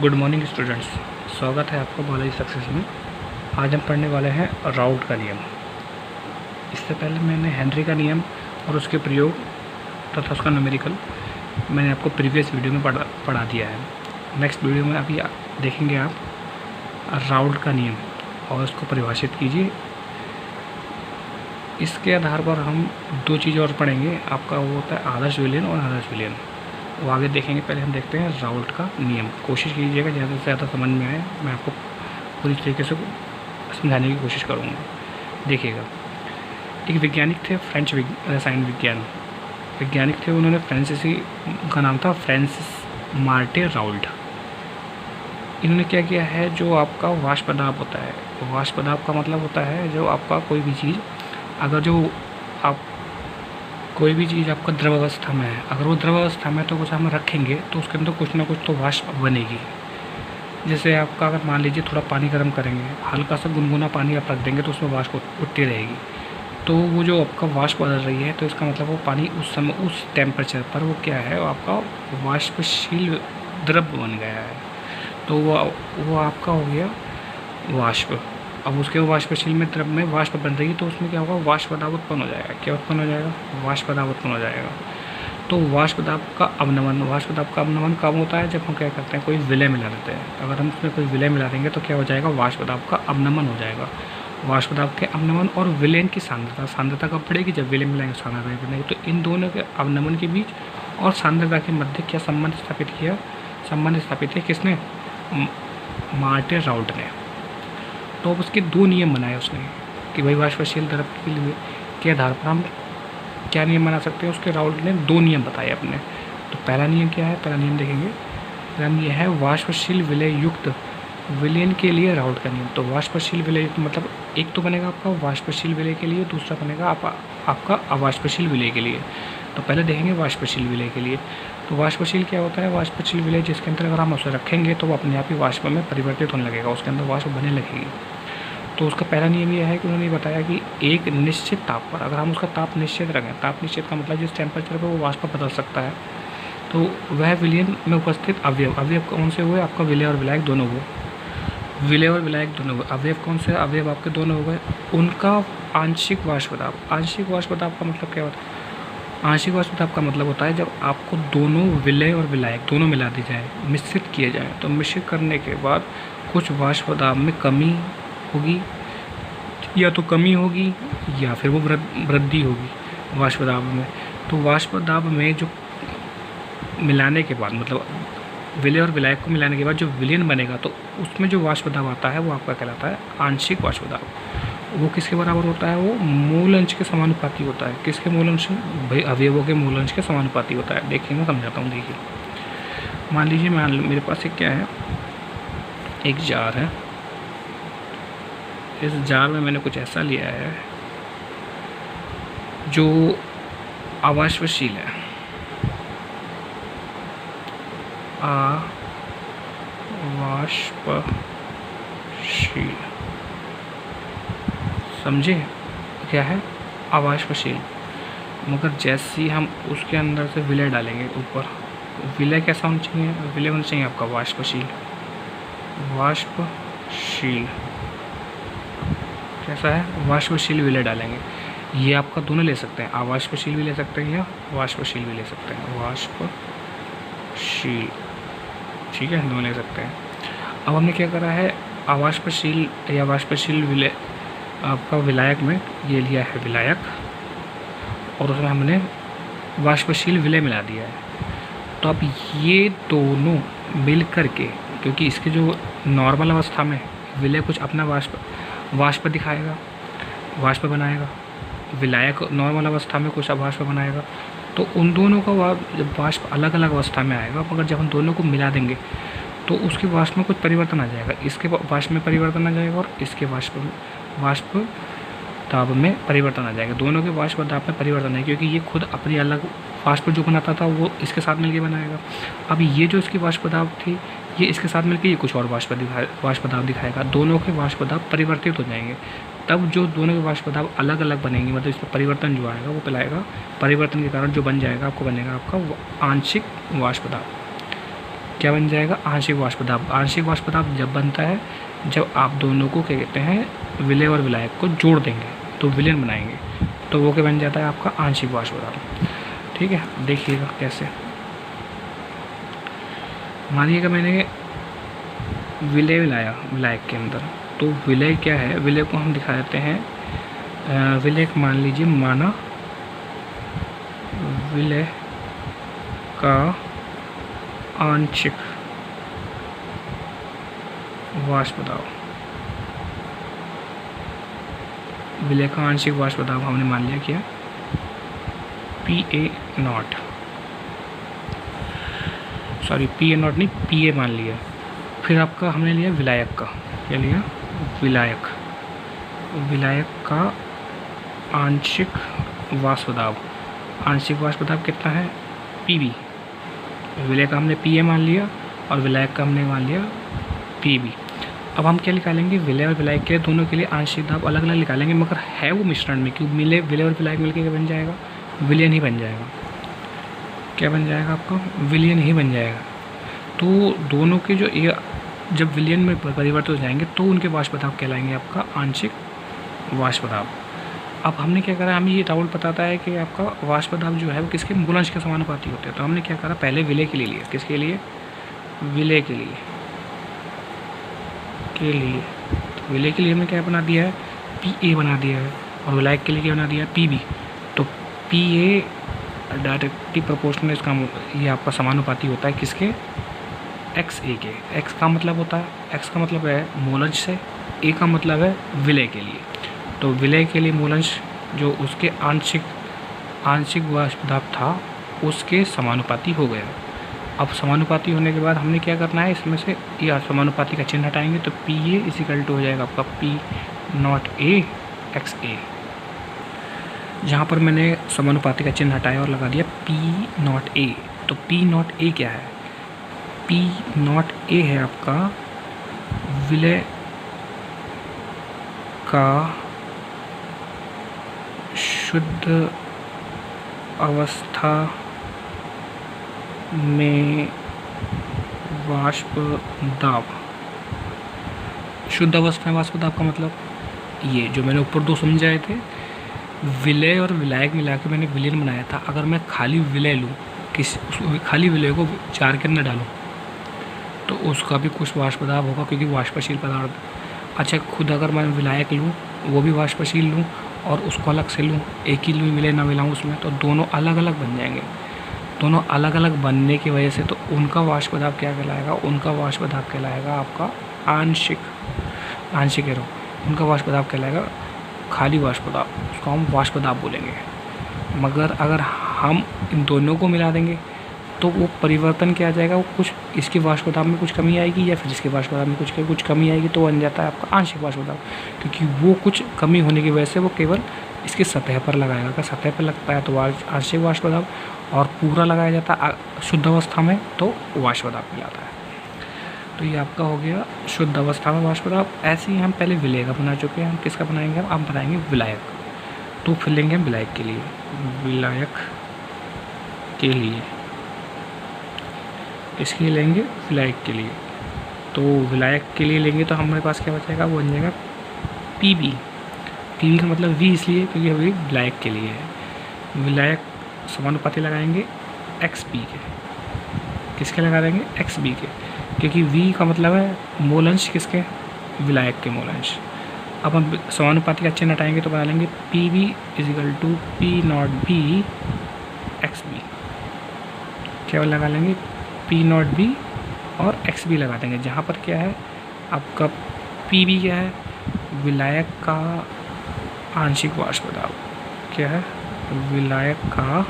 Good morning students, स्वागत है आपका बालाजी सक्सेस में। आज हम पढ़ने वाले हैं राउट का नियम। इससे पहले मैंने हेनरी का नियम और उसके प्रयोग तथा उसका न्यूमेरिकल मैंने आपको प्रीवियस वीडियो में पढ़ा दिया है। नेक्स्ट वीडियो में अभी देखेंगे आप राउट का नियम और उसको परिभाषित कीजिए। इसके आधार पर हम दो चीज़ और पढ़ेंगे, आपका वो होता है आदर्श विलयन और आदर्श विलयन, वो आगे देखेंगे। पहले हम देखते हैं राउट का नियम। कोशिश कीजिएगा ज़्यादा से ज़्यादा समझ में आए, मैं आपको पूरी तरीके से समझाने की कोशिश करूँगा। देखिएगा, एक वैज्ञानिक थे, फ्रेंच रसायन वैज्ञानिक थे। उन्होंने फ्रांसीसी का नाम था फ्रांसिस मार्टे राउल्ट। इन्होंने क्या किया है, जो आपका वाष्प दाब होता है, वाष्प दाब का मतलब होता है जो आपका कोई भी चीज़, अगर जो आप कोई भी चीज़ आपका द्रव अवस्था में है, अगर वो द्रव अवस्था में तो कुछ हम रखेंगे तो उसके अंदर कुछ ना कुछ तो वाष्प बनेगी। जैसे आपका अगर मान लीजिए थोड़ा पानी गर्म करेंगे, हल्का सा गुनगुना पानी आप रख देंगे तो उसमें वाष्प उठती रहेगी। तो वो जो आपका वाष्प बदल रही है, तो इसका मतलब वो पानी उस समय उस टेम्परेचर पर वो क्या है, वो आपका वाष्पशील द्रव बन गया है। तो वो आपका हो गया वाष्प। अब उसके वाष्पशील में द्रव में वाष्प बन रही है, तो उसमें क्या होगा, वाष्प दाब उत्पन्न हो जाएगा। क्या उत्पन्न हो जाएगा? वाष्प दाब उत्पन्न हो जाएगा। तो वाष्प दाब का अवनमन कब होता है? जब हम क्या करते हैं, कोई विलय मिला देते हैं। अगर हम उसमें कोई विलय मिला देंगे तो क्या हो जाएगा, वाष्प दाब का अवनमन हो जाएगा। वाष्प दाब के अवनमन और विलयन की सांद्रता कब बढ़ेगी? जब विलय मिलाएंगे सांद्रता बढ़ेगी। तो इन दोनों के अवनमन के बीच और सांद्रता के मध्य क्या संबंध स्थापित किया किसने? मार्टे राउल्ट ने। तो अब उसके दो नियम बनाए उसने कि भाई वाष्पशील द्रव के लिए के आधार पर हम क्या नियम बना सकते हैं। उसके राउल्ट ने दो नियम बताए अपने। तो पहला नियम क्या है? पहला नियम देखेंगे, पहला नियम है वाष्पशील विलय युक्त विलयन के लिए राउल्ट का नियम। तो वाष्पशील विलय युक्त मतलब एक तो बनेगा आपका वाष्पशील विलय के लिए, दूसरा बनेगा आपका अवाष्पशील विलय के लिए। तो पहले देखेंगे वाष्पशील विलय के लिए। तो वाष्पशील क्या होता है? वाष्पशील विलय जिसके अंदर अगर हम उसे रखेंगे तो वो अपने आप ही वाष्प में परिवर्तित होने लगेगा, उसके अंदर वाष्प बनने लगेगी। तो उसका पहला नियम यह है कि उन्होंने बताया कि एक निश्चित ताप पर अगर हम उसका ताप निश्चित रखें, ताप निश्चित का मतलब जिस टेम्परेचर पर वो वाष्प बदल सकता है, तो वह विलयन में उपस्थित अवयव कौन से हुए? आपका विलय और विलायक दोनों हुए। विलय और विलायक दोनों हुए। अवयव कौन से? अवयव आपके दोनों हो गए। उनका आंशिक वाष्प दाब। आंशिक वाष्प दाब का मतलब क्या होता है? आंशिक वाष्प दाब का मतलब होता है जब आपको दोनों विलय और विलायक दोनों मिला दी जाए, मिश्रित किए जाएँ, तो मिश्रित करने के बाद कुछ वाष्प दाब में कमी होगी, या तो कमी होगी या फिर वो वृद्धि होगी वाष्प दाब में। तो वाष्प दाब में जो मिलाने के बाद, मतलब विलय और विलायक को मिलाने के बाद जो विलयन बनेगा, तो उसमें जो वाष्प दाब आता है वो आपका कहलाता है आंशिक वाष्प दाब। वो किसके बराबर होता है? वो मूल अंश के समानुपाती होता है। किसके मूल अंश? भाई अवयवों के मूल अंश के समानुपाती होता है। देखिए मैं समझाता हूँ। देखिए, मान लीजिए मेरे पास एक क्या है, एक जार है। इस जार में मैंने कुछ ऐसा लिया है जो अवाष्पशील है, अवाष्पशील, समझे? क्या है? अवाष्पशील। मगर जैसे ही हम उसके अंदर से विलय डालेंगे ऊपर, विलय कैसा होना चाहिए? विलय होना चाहिए आपका वाष्पशील। कैसा है? वाष्पशील विलय डालेंगे। ये आपका दोनों ले सकते हैं, अवाष्पशील भी ले सकते हैं या वाष्पशील भी ले सकते हैं। वाष्पशील, ठीक है, दोनों ले सकते हैं। अब हमने क्या करा है, अवाष्पशील या वाष्पशील विलय आपका विलायक में ये लिया है विलायक, और उसमें हमने वाष्पशील विलय मिला दिया है। तो अब ये दोनों मिल करके, क्योंकि इसके जो नॉर्मल अवस्था में विलय कुछ अपना वाष्प दिखाएगा, वाष्प बनाएगा, विलायक नॉर्मल अवस्था में कुछ वाष्प बनाएगा, तो उन दोनों का जब वाष्प अलग अलग अवस्था में आएगा, मगर जब हम दोनों को मिला देंगे तो उसके वाष्प में कुछ परिवर्तन आ जाएगा। इसके वाष्प में परिवर्तन आ जाएगा और इसके वाष्प दाब में परिवर्तन आ जाएगा। दोनों के वाष्प दाब में परिवर्तन है, क्योंकि ये खुद अपनी अलग वाष्प जो बनाता था वो इसके साथ मिलकर बनाएगा। अब ये जो इसकी वाष्प दाब थी, ये इसके साथ मिलकर ये कुछ और वाष्प दाब दिखाएगा। दोनों के वाष्प दाब परिवर्तित हो जाएंगे। तब जो दोनों के वाष्प दाब अलग अलग बनेंगे, मतलब इसमें परिवर्तन जो आएगा वो पिलाएगा, परिवर्तन के कारण जो बन जाएगा आपको बनेगा आपका आंशिक वाष्प दाब। क्या बन जाएगा, आंशिक वाष्प दाब। आंशिक वाष्प दाब जब बनता है जब आप दोनों को क्या कहते हैं, विलय और विलायक को जोड़ देंगे तो विलयन बनाएंगे, तो वो क्या बन जाता है आपका आंशिक वाष्प दाब। ठीक है, देखिएगा कैसे। मानिएगा मैंने विलय मिलाया विलायक के अंदर, तो विलय क्या है, विलय को हम दिखा देते हैं। विलय मान लीजिए, माना विलय का आंशिक वाष्प दाब, विलय का आंशिक वाष्प दाब हमने मान लिया क्या, PA0, सॉरी PA0 नहीं, PA मान लिया। फिर आपका हमने लिया विलायक का, क्या लिया, विलायक, विलायक का आंशिक वाष्प दाब। आंशिक वाष्प दाब कितना है, PB। विलय का हमने PA मान लिया और विलायक का हमने मान लिया PB। अब हम क्या निकालेंगे, विलय और विलायक के लिए दोनों के लिए आंशिक दाब अलग अलग निकालेंगे, मगर है वो मिश्रण में, क्योंकि विलय और विलायक मिलकर क्या बन जाएगा, विलयन ही बन जाएगा। क्या बन जाएगा आपका, विलयन ही बन जाएगा। तो दोनों के जो जब विलयन में परिवर्तित हो जाएंगे तो उनके वाष्प दाब कहलाएंगे आपका आंशिक वाष्प दाब। अब हमने क्या करा, हमें ये राउल बताता है कि आपका वाष्प दाब जो है वो किसके मूलांश के समानुपाती होते हैं। तो हमने क्या करा, पहले विलय के लिए लिया, किसके लिए, विलय के लिए, तो विलय के लिए हमने क्या बना दिया है, PA बना दिया है, और विलायक के लिए क्या बना दिया है, PB। तो PA डायरेक्टली प्रोपोर्शनल, इसका ये आपका समानुपाती होता है किसके, XA के। X का मतलब होता है, X का मतलब है मूलांश से, A का मतलब है विलय के लिए। तो विलय के लिए मूलांश जो उसके आंशिक वाष्प दाब था उसके समानुपाती हो गया। अब समानुपाती होने के बाद हमने क्या करना है, इसमें से ये समानुपाती का चिन्ह हटाएंगे तो PA इक्वल टू हो जाएगा आपका P0A XA। जहाँ पर मैंने समानुपाती का चिन्ह हटाया और लगा दिया P0A, तो P0A क्या है, P0A है आपका विलय का शुद्ध अवस्था में वाष्प दाब। शुद्ध अवस्था में वाष्प दाब का मतलब ये जो मैंने ऊपर दो समझाए थे, विलय और विलायक मिला के मैंने विलयन बनाया था। अगर मैं खाली विलय लूँ, खाली विलय को 4 के अंदर डालूँ तो उसका भी कुछ वाष्प दाब होगा, क्योंकि वाष्पशील पदार्थ। अच्छा, खुद अगर मैं विलायक लूँ, वो भी वाष्पशील लूँ और उसको अलग से लूँ, एक ही लूँ, विलय ना मिलाऊँ उसमें, तो दोनों अलग अलग बन जाएंगे। दोनों अलग अलग बनने की वजह से तो उनका वाष्प दाब क्या कहलाएगा, उनका वाष्प दाब कहलाएगा आपका आंशिक एरो। उनका वाष्प दाब कहलाएगा खाली वाष्प दाब, उसको हम वाष्प दाब बोलेंगे। मगर अगर हम इन दोनों को मिला देंगे तो वो परिवर्तन क्या आ जाएगा, वो कुछ इसके वाष्प दाब में कुछ कमी आएगी या फिर इसके वाष्प दाब में कुछ कमी आएगी, तो बन जाता है आपका आंशिक वाष्प दाब। क्योंकि वो कुछ कमी होने की वजह से वो केवल इसकी सतह पर लगाएगा। अगर सतह पर लगता है तो आंशिक वाष्प दाब, और पूरा लगाया जाता है शुद्ध अवस्था में तो वाष्प दाब कहलाता है। तो ये आपका हो गया शुद्ध अवस्था में वाष्प दाब। ऐसे ही हम पहले विलय का बना चुके हैं, हम किसका बनाएंगे, हम बनाएंगे विलायक। तो फिर लेंगे हम विलायक के लिए, विलायक के लिए इसके लिए लेंगे विलायक के लिए। तो विलायक के लिए लेंगे तो हमारे पास क्या बचेगा, वो बन जाएगा PB। PB का मतलब V इसलिए क्योंकि अभी विलायक के लिए है। विलायक समानुपाती लगाएंगे XB के, किसके लगा देंगे, XB के, क्योंकि V का मतलब है मूलांश किसके, विलायक के मूलांश। अब हम समानुपाती का चिन्ह हटाएंगे तो बना लेंगे PB equal to P0B XB। केवल लगा लेंगे P0B और XB लगा देंगे, जहाँ पर क्या है आपका PB क्या है, विलायक का आंशिक वाष्प दाब। क्या है, विलायक का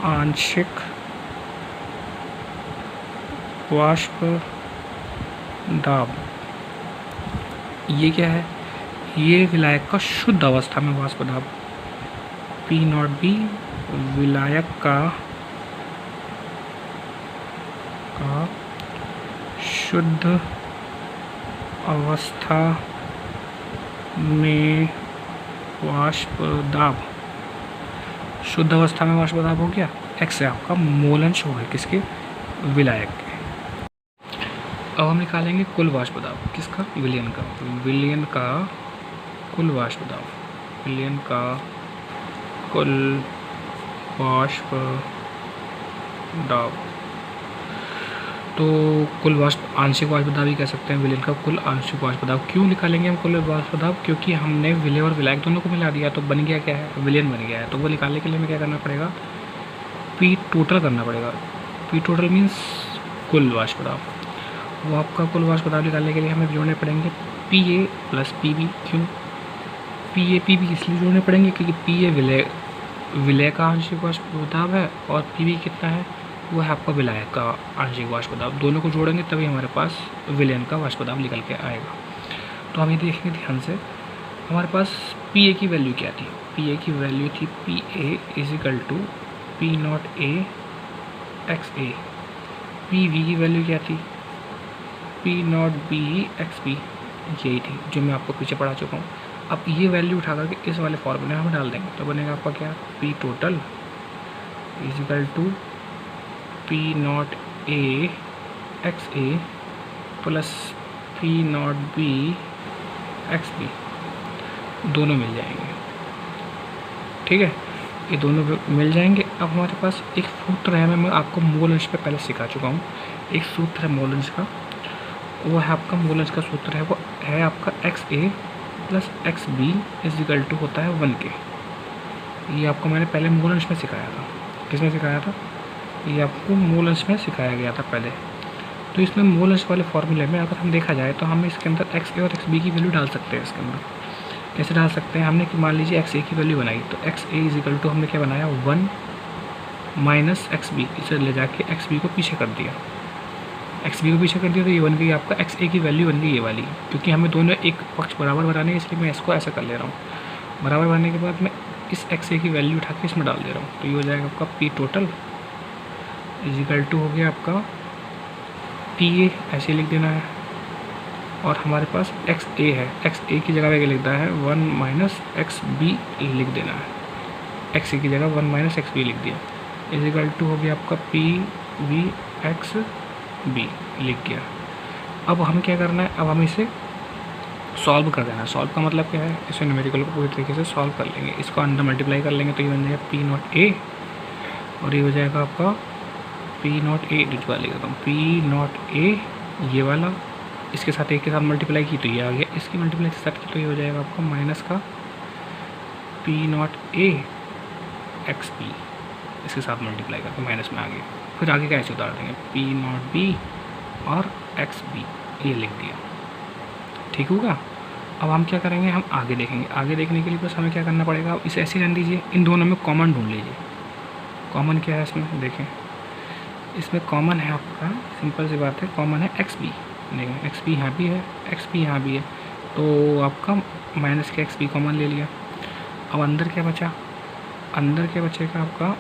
आंशिक वाष्प दाब। ये क्या है, ये विलायक का शुद्ध अवस्था में वाष्प दाब। P0B विलायक का शुद्ध अवस्था में वाष्प दाब। शुद्ध अवस्था में वाष्प दाब हो गया, X है आपका मूलांश हो गया किसके, विलायक के। अब हम निकालेंगे कुल वाष्प दाब किसका, विलयन का। विलयन का कुल वाष्प दाब, विलयन का कुल वाष्प दाब, तो कुल वाष्प आंशिक वाष्प दाब ही कह सकते हैं, विलयन का कुल आंशिक वाष्प दाब। क्यों निकालेंगे हम कुल वाष्प दाब, क्योंकि हमने विलय और विलायक दोनों को मिला दिया, तो बन गया क्या है, विलयन बन गया है। तो वो निकालने के लिए हमें क्या करना पड़ेगा, पी टोटल करना पड़ेगा। पी टोटल मीन्स कुल वाष्प दाब। वो आपका कुल वाष्प दाब निकालने के लिए हमें जोड़ने पड़ेंगे P A plus P B. क्यों पी ए पी बी इसलिए जोड़ने पड़ेंगे क्योंकि पी ए विलय का आंशिक वाष्प दाब है और पी बी कितना है, वो है आपका विलायक का आंशिक वाष्प दाब। दोनों को जोड़ेंगे तभी हमारे पास विलयन का वाष्प दाब निकल के आएगा। तो हम ये देखेंगे ध्यान से, हमारे पास पी ए की वैल्यू क्या थी, पी ए की वैल्यू थी P A is equal to P naught A X A. P V की वैल्यू क्या थी, P naught B X B, यही थी जो मैं आपको पीछे पढ़ा चुका हूँ। अब ये वैल्यू उठा करके इस वाले फॉर्मूले में हम डाल देंगे, तो बनेगा आपका क्या, P total is equal to P naught A X A plus P naught B X B, दोनों मिल जाएंगे। ठीक है, ये दोनों मिल जाएंगे। अब हमारे पास एक सूत्र है, मैं आपको मोल अंश पे पहले सिखा चुका हूँ। एक सूत्र है मोल अंश का, वो है आपका मोल अंश का सूत्र है, वो है आपका X A plus X B is equal to होता है 1 के। ये आपको मैंने पहले मोल अंश में सिखाया था। किसमें सिखाया था, ये आपको मोल अंश में सिखाया गया था पहले। तो इसमें मोल अंश वाले फॉर्मूले में अगर हम देखा जाए तो हम इसके अंदर एक्स ए और एक्स बी की वैल्यू डाल सकते हैं। इसके अंदर कैसे डाल सकते हैं, हमने कि मान लीजिए एक्स ए की वैल्यू बनाई, तो X A is equal to हमने क्या बनाया 1 माइनस एक्स बी, इसे ले जाके एक्स बी को पीछे कर दिया, एक्स बी को पीछे कर दिया, तो ये बन गई आपका एक्स ए की वैल्यू बन गई ये वाली। क्योंकि हमें दोनों एक पक्ष बराबर बनाने, इसलिए मैं इसको ऐसा कर ले रहा हूँ। बराबर बनाने के बाद मैं इस एक्स ए की वैल्यू उठा के इसमें डाल दे रहा हूँ, तो ये हो जाएगा आपका P total is equal to हो गया आपका पी ए, ऐसे लिख देना है। और हमारे पास एक्स ए है, एक्स ए की जगह पे लिख देना है 1 माइनस एक्स बी लिख देना है, एक्स ए की जगह 1 माइनस एक्स बी लिख दिया, इज इक्वल टू हो गया आपका पी वी एक्स बी लिख गया। अब हमें क्या करना है, अब हम इसे सॉल्व कर देना है। सॉल्व का मतलब क्या है, इसे न्यूमेरिकल को पूरी तरीके से सॉल्व कर लेंगे, इसको अंदर मल्टीप्लाई कर लेंगे, तो ये बन जाएगा पी नॉट ए और ये हो जाएगा आपका पी नॉट ए, लिख देता हूँ पी नॉट ए, ये वाला इसके साथ एक के साथ मल्टीप्लाई की तो ये आ गया, इसकी मल्टीप्लाई के साथ की तो ये हो जाएगा आपका माइनस का P naught A X B, इसके साथ मल्टीप्लाई करके माइनस में आ गया। फिर आगे का ऐसे उतार देंगे पी नॉट बी और एक्स बी, ये लिख दिया। ठीक होगा। अब हम क्या करेंगे, हम आगे देखेंगे। आगे देखने के लिए बस हमें क्या करना पड़ेगा, इसे ऐसे रहने दीजिए, इन दोनों में कॉमन ढूंढ लीजिए। कॉमन क्या है इसमें, देखें इसमें कॉमन है आपका, सिंपल सी बात है, कॉमन है एक्स बी। देखें एक्स बी यहाँ भी है, एक्स बी यहाँ भी है, तो आपका माइनस के एक्स बी कॉमन ले लिया। अब अंदर क्या बचा, अंदर क्या बचेगा आपका,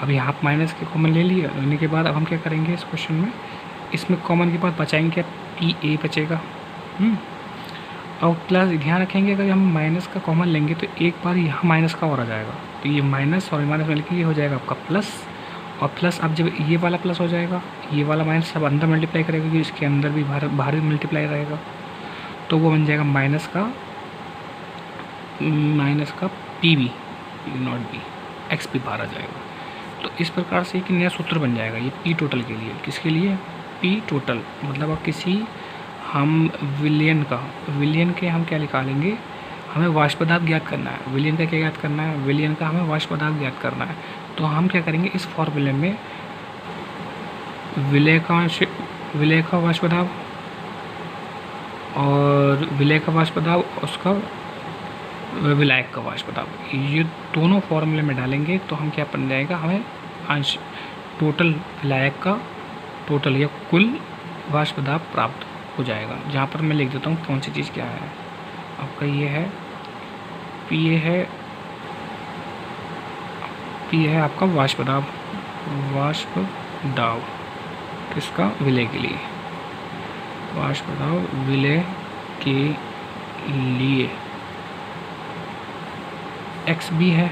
अब यहाँ माइनस के कॉमन ले लिया, लेने के बाद अब हम क्या करेंगे इस क्वेश्चन में, इसमें कॉमन के बाद बचाएंगे क्या, पी ए बचेगा। और प्लस ध्यान रखेंगे, अगर हम माइनस का कॉमन लेंगे तो एक बार यहाँ माइनस का और आ जाएगा, तो ये माइनस और माइनस मिलकर ये हो जाएगा आपका प्लस। और प्लस अब जब ये वाला प्लस हो जाएगा, ये वाला माइनस सब अंदर मल्टीप्लाई करेगा क्योंकि इसके अंदर भी बाहर भी मल्टीप्लाई रहेगा, तो वो बन जाएगा माइनस का P B naught B, X B बाहर आ जाएगा। तो इस प्रकार से एक नया सूत्र बन जाएगा ये पी टोटल के लिए। किसके लिए, पी टोटल, मतलब अब किसी हम विलयन के हम क्या निकालेंगे, हमें वाष्प दाब ज्ञात करना है। विलयन का क्या ज्ञात करना है, विलयन का हमें वाष्प दाब ज्ञात करना है। तो हम क्या करेंगे, इस फॉर्मूले में विलय का वाष्प दाब और विलय का वाष्प दाब, उसका विलायक का वाष्प दाब, ये दोनों फॉर्मूले में डालेंगे तो हम क्या बन जाएगा, हमें अंश टोटल विलायक का टोटल या कुल वाष्प दाब प्राप्त हो जाएगा। जहाँ पर मैं लिख देता हूँ कौन सी चीज़ क्या है। आपका ये है पी ए है आपका वाष्प दाब किसका, विलय के लिए, वाष्प दाब विलय के लिए। एक्स बी है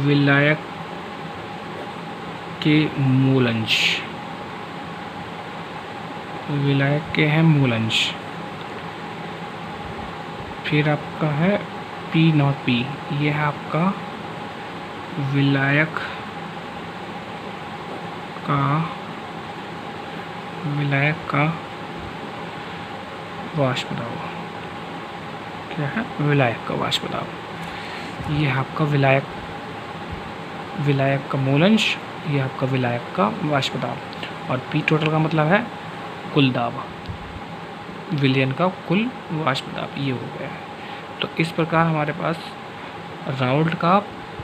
विलायक के मूलंश, विलायक के हैं मूलंश। फिर आपका है P0P, ये है आपका विलायक का वाष्प दाब। क्या है? विलायक का वाष्प दाब। ये है आपका विलायक का मूलंश, ये आपका विलायक का वाष्प दाब। और P टोटल का मतलब है कुल दाब, विलयन का कुल वाष्प दाब, ये हो गया है। तो इस प्रकार हमारे पास राउल्ट का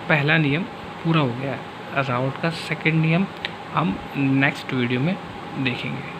पहला नियम पूरा हो गया है। राउल्ट का सेकंड नियम हम नेक्स्ट वीडियो में देखेंगे।